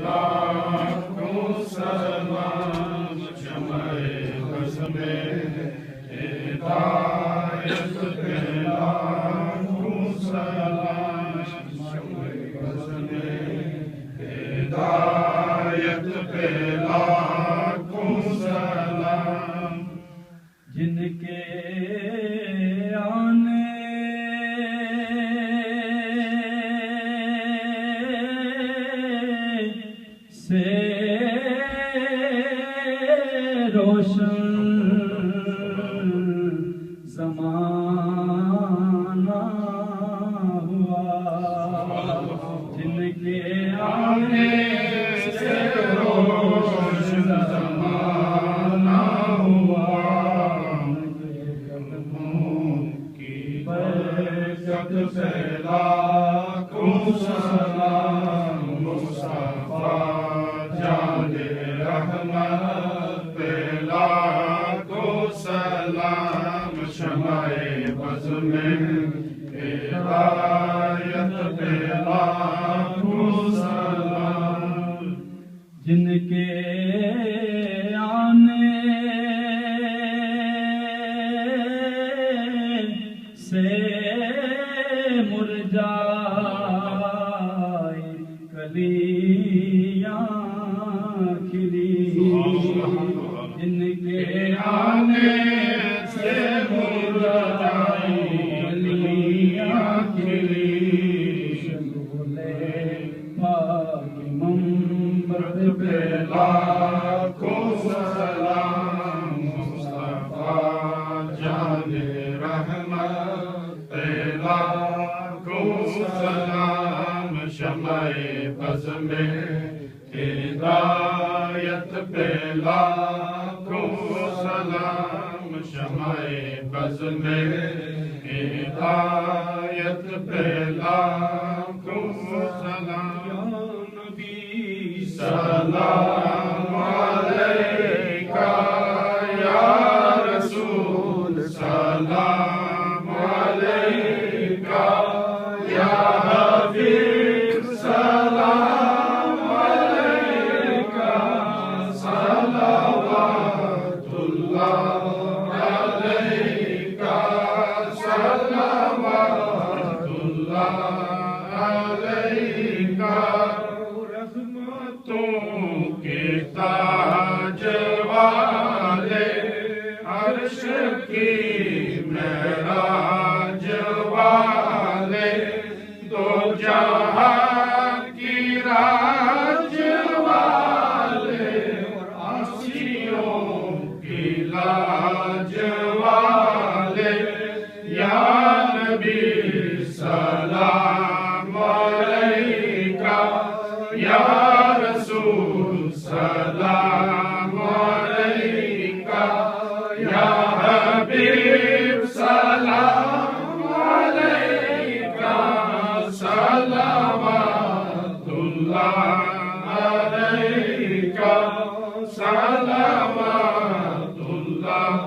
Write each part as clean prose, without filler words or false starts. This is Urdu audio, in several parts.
لاکھوں سلام شمع بز میں ہدایت پہ لاکھوں سلام شمع بز میں ہدایت پہ لاکھوں سلام جن کے آنے سے روشن زمانہ ہوا، جن کے آنے سے روشن زمانہ ہوا، برکت پہ لاکھوں سلام مصطفیٰ جان رحمت پہ لاکھوں سلام شمع بز میں ہدایت پہ لاکھوں سلام جن کے آنے سے مرجائے کلیاں کھلی، جن کے آنے سے مرجائے کلیاں کھلی، پاک منبر پہ لاکھوں سلام مصطفیٰ جان رحمت پہ لاکھوں سلام شمع بز میں ہدایت پہ لاکھوں سلام شمع بز میں ہدایت پہ لاکھوں سلام یا نبی سلام علیکہ یا رسول سلام علیکہ یا حبیب سلام علیکہ صلوات اللہ علیکہ صلوات اللہ علیکہ رحمتوں کے تاج والے عرش کی معراج والے دو جہاں کی راج والے اور آسیوں کی لاج والے یا نبی سلام علیکہ یا رسول سلام علیکہ یا حبیب سلام علیکہ صلوات اللہ علیکہ صلوات اللہ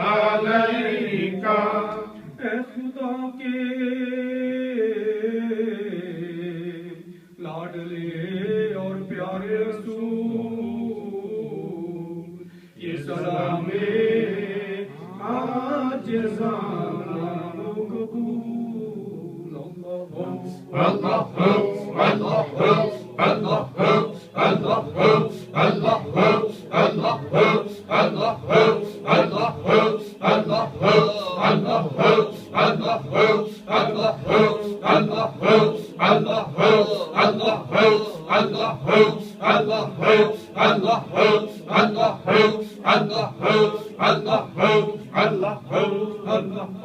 علیکہ اے خدا کے لاڈلے اور پیارے رسول، یہ سلام عاجزانہ قبول۔ اللہ اللہ اللہ اللہ اللہ اللہ